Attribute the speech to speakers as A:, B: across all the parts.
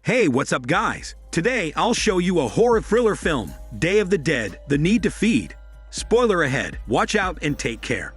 A: Hey, what's up guys? Today I'll show you a horror thriller film, Day of the Dead, The Need to Feed. Spoiler ahead, watch out and take care.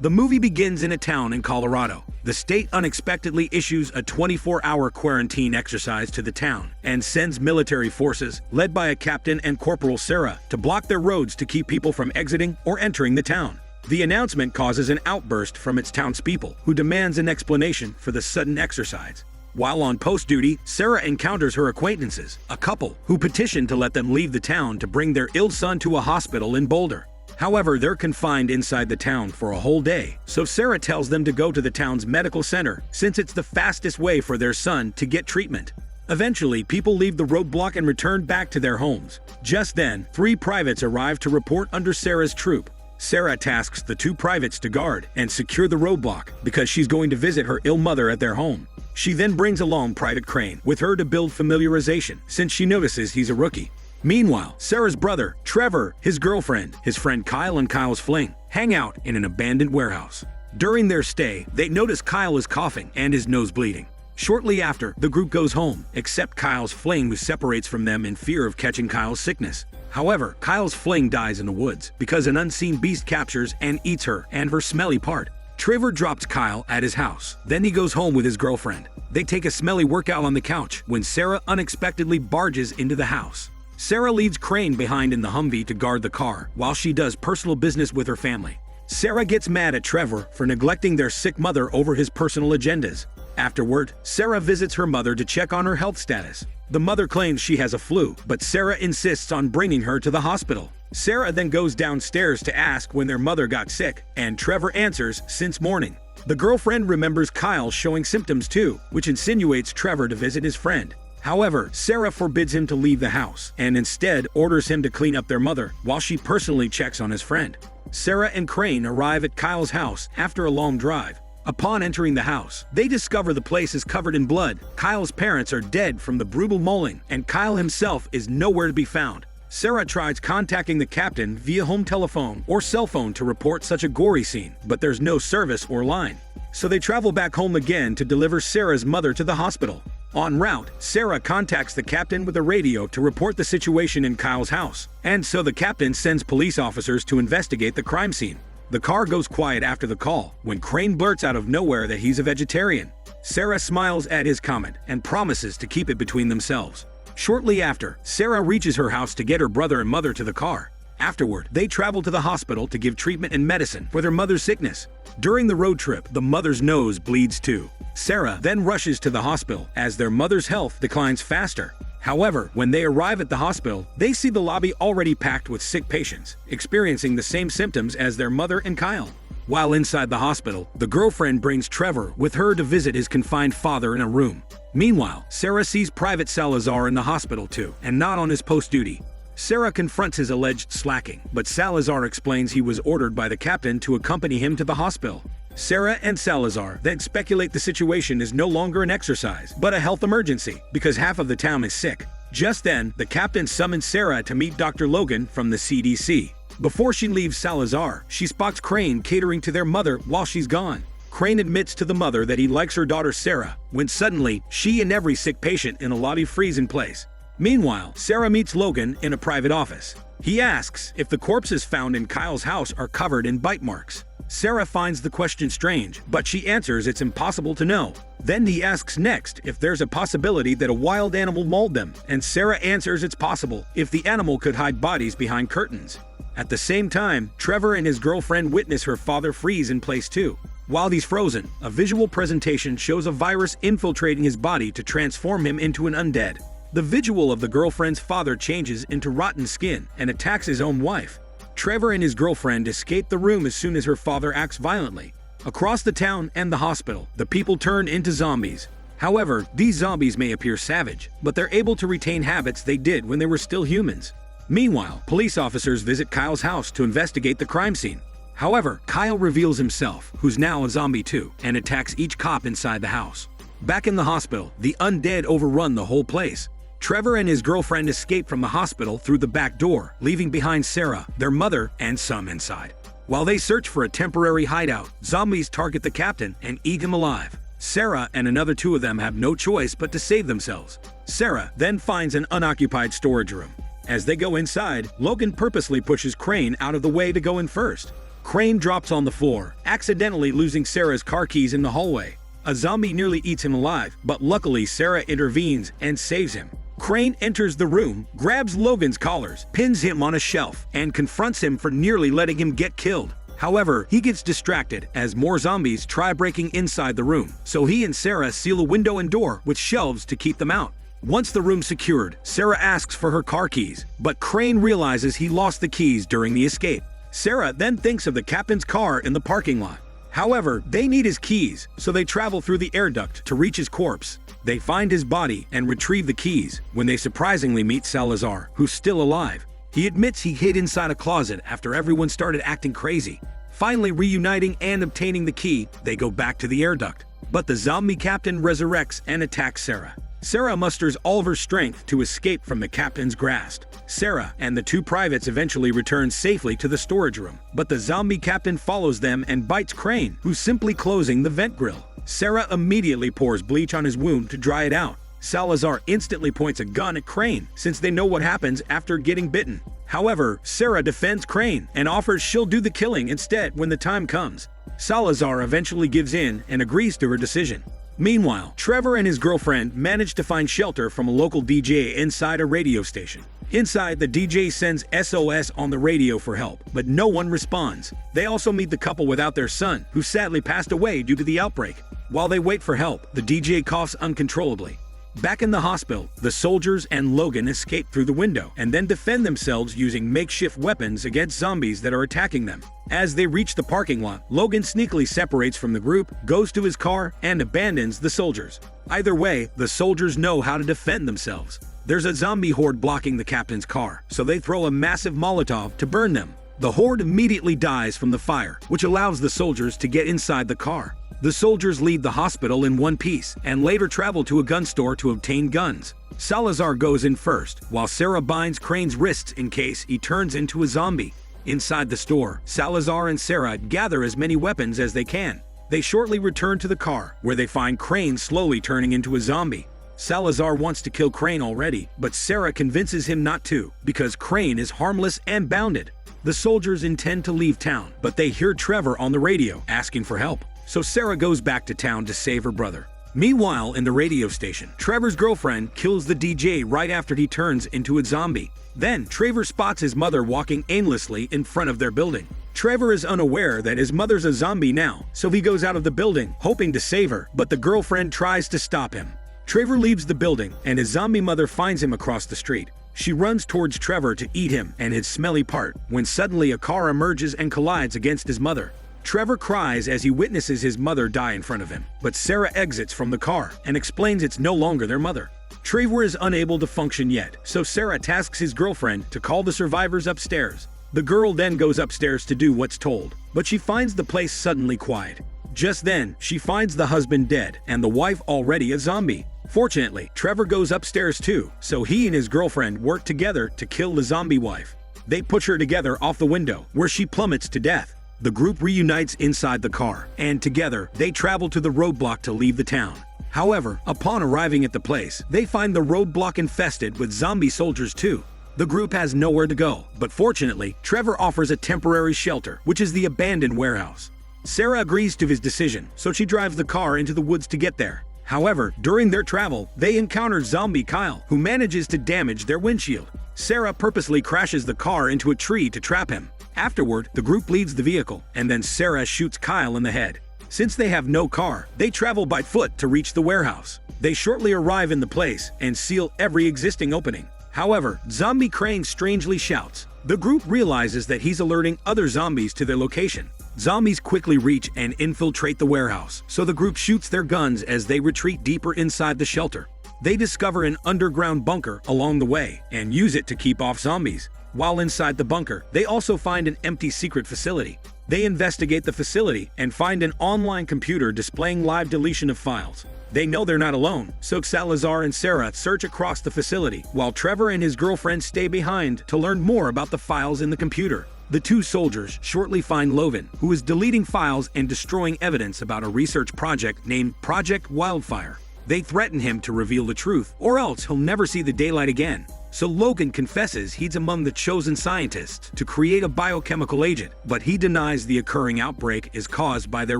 A: The movie begins in a town in Colorado. The state unexpectedly issues a 24-hour quarantine exercise to the town and sends military forces, led by a captain and Corporal Sarah, to block their roads to keep people from exiting or entering the town. The announcement causes an outburst from its townspeople, who demands an explanation for the sudden exercise. While on post duty, Sarah encounters her acquaintances, a couple, who petition to let them leave the town to bring their ill son to a hospital in Boulder. However, they're confined inside the town for a whole day, so Sarah tells them to go to the town's medical center, since it's the fastest way for their son to get treatment. Eventually, people leave the roadblock and return back to their homes. Just then, 3 privates arrive to report under Sarah's troop. Sarah tasks the 2 privates to guard and secure the roadblock because she's going to visit her ill mother at their home. She then brings along Private Crane with her to build familiarization, since she notices he's a rookie. Meanwhile, Sarah's brother, Trevor, his girlfriend, his friend Kyle and Kyle's fling, hang out in an abandoned warehouse. During their stay, they notice Kyle is coughing and his nose bleeding. Shortly after, the group goes home, except Kyle's fling, who separates from them in fear of catching Kyle's sickness. However, Kyle's fling dies in the woods because an unseen beast captures and eats her and her smelly part. Trevor drops Kyle at his house. Then he goes home with his girlfriend. They take a smelly workout on the couch when Sarah unexpectedly barges into the house. Sarah leaves Crane behind in the Humvee to guard the car while she does personal business with her family. Sarah gets mad at Trevor for neglecting their sick mother over his personal agendas. Afterward, Sarah visits her mother to check on her health status. The mother claims she has a flu, but Sarah insists on bringing her to the hospital. Sarah then goes downstairs to ask when their mother got sick, and Trevor answers since morning. The girlfriend remembers Kyle showing symptoms too, which insinuates Trevor to visit his friend. However, Sarah forbids him to leave the house and instead orders him to clean up their mother while she personally checks on his friend. Sarah and Crane arrive at Kyle's house after a long drive. Upon entering the house, they discover the place is covered in blood. Kyle's parents are dead from the brutal mauling, and Kyle himself is nowhere to be found. Sarah tries contacting the captain via home telephone or cell phone to report such a gory scene, but there's no service or line. So they travel back home again to deliver Sarah's mother to the hospital. En route, Sarah contacts the captain with a radio to report the situation in Kyle's house, and so the captain sends police officers to investigate the crime scene. The car goes quiet after the call, when Crane blurts out of nowhere that he's a vegetarian. Sarah smiles at his comment and promises to keep it between themselves. Shortly after, Sarah reaches her house to get her brother and mother to the car. Afterward, they travel to the hospital to give treatment and medicine for their mother's sickness. During the road trip, the mother's nose bleeds too. Sarah then rushes to the hospital as their mother's health declines faster. However, when they arrive at the hospital, they see the lobby already packed with sick patients, experiencing the same symptoms as their mother and Kyle. While inside the hospital, the girlfriend brings Trevor with her to visit his confined father in a room. Meanwhile, Sarah sees Private Salazar in the hospital too, and not on his post duty. Sarah confronts his alleged slacking, but Salazar explains he was ordered by the captain to accompany him to the hospital. Sarah and Salazar then speculate the situation is no longer an exercise, but a health emergency, because half of the town is sick. Just then, the captain summons Sarah to meet Dr. Logan from the CDC. Before she leaves Salazar, she spots Crane catering to their mother while she's gone. Crane admits to the mother that he likes her daughter Sarah, when suddenly, she and every sick patient in a lobby freeze in place. Meanwhile, Sarah meets Logan in a private office. He asks if the corpses found in Kyle's house are covered in bite marks. Sarah finds the question strange, but she answers it's impossible to know. Then he asks next if there's a possibility that a wild animal mauled them, and Sarah answers it's possible if the animal could hide bodies behind curtains. At the same time, Trevor and his girlfriend witness her father freeze in place too. While he's frozen, a visual presentation shows a virus infiltrating his body to transform him into an undead. The visual of the girlfriend's father changes into rotten skin and attacks his own wife. Trevor and his girlfriend escape the room as soon as her father acts violently. Across the town and the hospital, the people turn into zombies. However, these zombies may appear savage, but they're able to retain habits they did when they were still humans. Meanwhile, police officers visit Kyle's house to investigate the crime scene. However, Kyle reveals himself, who's now a zombie too, and attacks each cop inside the house. Back in the hospital, the undead overrun the whole place. Trevor and his girlfriend escape from the hospital through the back door, leaving behind Sarah, their mother, and some inside. While they search for a temporary hideout, zombies target the captain and eat him alive. Sarah and another two of them have no choice but to save themselves. Sarah then finds an unoccupied storage room. As they go inside, Logan purposely pushes Crane out of the way to go in first. Crane drops on the floor, accidentally losing Sarah's car keys in the hallway. A zombie nearly eats him alive, but luckily Sarah intervenes and saves him. Crane enters the room, grabs Logan's collars, pins him on a shelf, and confronts him for nearly letting him get killed. However, he gets distracted as more zombies try breaking inside the room, so he and Sarah seal a window and door with shelves to keep them out. Once the room's secured, Sarah asks for her car keys, but Crane realizes he lost the keys during the escape. Sarah then thinks of the captain's car in the parking lot. However, they need his keys, so they travel through the air duct to reach his corpse. They find his body and retrieve the keys when they surprisingly meet Salazar, who's still alive. He admits he hid inside a closet after everyone started acting crazy. Finally reuniting and obtaining the key, they go back to the air duct. But the zombie captain resurrects and attacks Sarah. Sarah musters all of her strength to escape from the captain's grasp. Sarah and the two privates eventually return safely to the storage room, but the zombie captain follows them and bites Crane, who's simply closing the vent grill. Sarah immediately pours bleach on his wound to dry it out. Salazar instantly points a gun at Crane, since they know what happens after getting bitten. However, Sarah defends Crane and offers she'll do the killing instead when the time comes. Salazar eventually gives in and agrees to her decision. Meanwhile, Trevor and his girlfriend manage to find shelter from a local DJ inside a radio station. Inside, the DJ sends SOS on the radio for help, but no one responds. They also meet the couple without their son, who sadly passed away due to the outbreak. While they wait for help, the DJ coughs uncontrollably. Back in the hospital, the soldiers and Logan escape through the window and then defend themselves using makeshift weapons against zombies that are attacking them. As they reach the parking lot, Logan sneakily separates from the group, goes to his car, and abandons the soldiers. Either way, the soldiers know how to defend themselves. There's a zombie horde blocking the captain's car, so they throw a massive Molotov to burn them. The horde immediately dies from the fire, which allows the soldiers to get inside the car. The soldiers leave the hospital in one piece and later travel to a gun store to obtain guns. Salazar goes in first, while Sarah binds Crane's wrists in case he turns into a zombie. Inside the store, Salazar and Sarah gather as many weapons as they can. They shortly return to the car, where they find Crane slowly turning into a zombie. Salazar wants to kill Crane already, but Sarah convinces him not to, because Crane is harmless and bounded. The soldiers intend to leave town, but they hear Trevor on the radio asking for help. So Sarah goes back to town to save her brother. Meanwhile, in the radio station, Trevor's girlfriend kills the DJ right after he turns into a zombie. Then, Trevor spots his mother walking aimlessly in front of their building. Trevor is unaware that his mother's a zombie now, so he goes out of the building, hoping to save her, but the girlfriend tries to stop him. Trevor leaves the building, and his zombie mother finds him across the street. She runs towards Trevor to eat him and his smelly part, when suddenly a car emerges and collides against his mother. Trevor cries as he witnesses his mother die in front of him, but Sarah exits from the car and explains it's no longer their mother. Trevor is unable to function yet, so Sarah tasks his girlfriend to call the survivors upstairs. The girl then goes upstairs to do what's told, but she finds the place suddenly quiet. Just then, she finds the husband dead and the wife already a zombie. Fortunately, Trevor goes upstairs too, so he and his girlfriend work together to kill the zombie wife. They push her together off the window, where she plummets to death. The group reunites inside the car, and together, they travel to the roadblock to leave the town. However, upon arriving at the place, they find the roadblock infested with zombie soldiers too. The group has nowhere to go, but fortunately, Trevor offers a temporary shelter, which is the abandoned warehouse. Sarah agrees to his decision, so she drives the car into the woods to get there. However, during their travel, they encounter zombie Kyle, who manages to damage their windshield. Sarah purposely crashes the car into a tree to trap him. Afterward, the group leaves the vehicle, and then Sarah shoots Kyle in the head. Since they have no car, they travel by foot to reach the warehouse. They shortly arrive in the place and seal every existing opening. However, Zombie Crane strangely shouts. The group realizes that he's alerting other zombies to their location. Zombies quickly reach and infiltrate the warehouse, so the group shoots their guns as they retreat deeper inside the shelter. They discover an underground bunker along the way and use it to keep off zombies. While inside the bunker, they also find an empty secret facility. They investigate the facility and find an online computer displaying live deletion of files. They know they're not alone, so Salazar and Sarah search across the facility, while Trevor and his girlfriend stay behind to learn more about the files in the computer. The two soldiers shortly find Logan, who is deleting files and destroying evidence about a research project named Project Wildfire. They threaten him to reveal the truth, or else he'll never see the daylight again. So Logan confesses he's among the chosen scientists to create a biochemical agent, but he denies the occurring outbreak is caused by their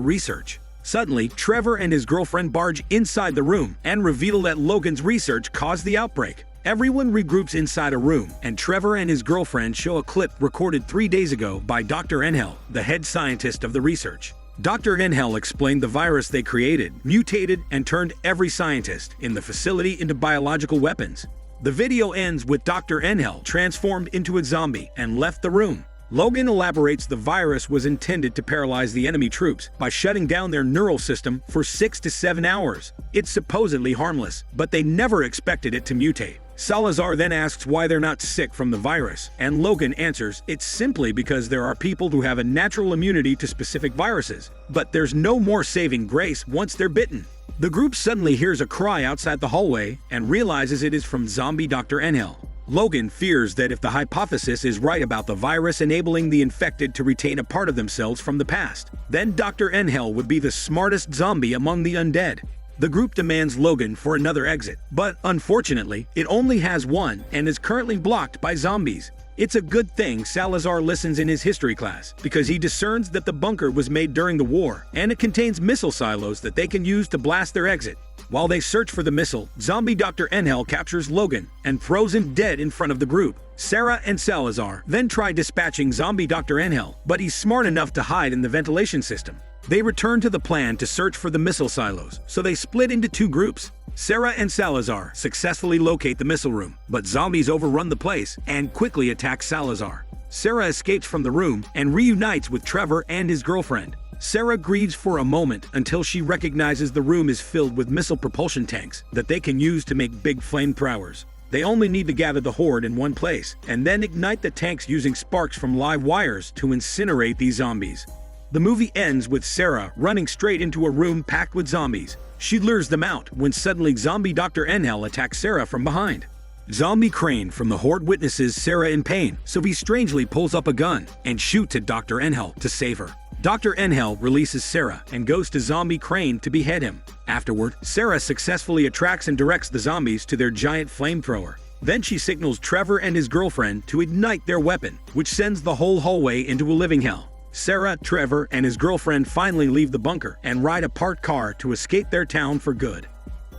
A: research. Suddenly, Trevor and his girlfriend barge inside the room and reveal that Logan's research caused the outbreak. Everyone regroups inside a room, and Trevor and his girlfriend show a clip recorded 3 days ago by Dr. Engel, the head scientist of the research. Dr. Engel explained the virus they created, mutated, and turned every scientist in the facility into biological weapons. The video ends with Dr. Engel transformed into a zombie and left the room. Logan elaborates the virus was intended to paralyze the enemy troops by shutting down their neural system for 6 to 7 hours. It's supposedly harmless, but they never expected it to mutate. Salazar then asks why they're not sick from the virus, and Logan answers it's simply because there are people who have a natural immunity to specific viruses, but there's no more saving grace once they're bitten. The group suddenly hears a cry outside the hallway and realizes it is from zombie Dr. Engel. Logan fears that if the hypothesis is right about the virus enabling the infected to retain a part of themselves from the past, then Dr. Engel would be the smartest zombie among the undead. The group demands Logan for another exit, but unfortunately, it only has one and is currently blocked by zombies. It's a good thing Salazar listens in his history class, because he discerns that the bunker was made during the war, and it contains missile silos that they can use to blast their exit. While they search for the missile, zombie Dr. Engel captures Logan and throws him dead in front of the group. Sarah and Salazar then try dispatching zombie Dr. Engel, but he's smart enough to hide in the ventilation system. They return to the plan to search for the missile silos, so they split into two groups. Sarah and Salazar successfully locate the missile room, but zombies overrun the place and quickly attack Salazar. Sarah escapes from the room and reunites with Trevor and his girlfriend. Sarah grieves for a moment until she recognizes the room is filled with missile propulsion tanks that they can use to make big flamethrowers. They only need to gather the horde in one place and then ignite the tanks using sparks from live wires to incinerate these zombies. The movie ends with Sarah running straight into a room packed with zombies. She lures them out when suddenly zombie Dr. Engel attacks Sarah from behind. Zombie Crane from the horde witnesses Sarah in pain, so he strangely pulls up a gun and shoots at Dr. Engel to save her. Dr. Engel releases Sarah and goes to Zombie Crane to behead him. Afterward, Sarah successfully attracts and directs the zombies to their giant flamethrower. Then she signals Trevor and his girlfriend to ignite their weapon, which sends the whole hallway into a living hell. Sarah, Trevor, and his girlfriend finally leave the bunker and ride a parked car to escape their town for good.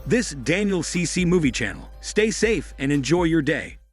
A: This Daniel CC Movie Channel. Stay safe and enjoy your day.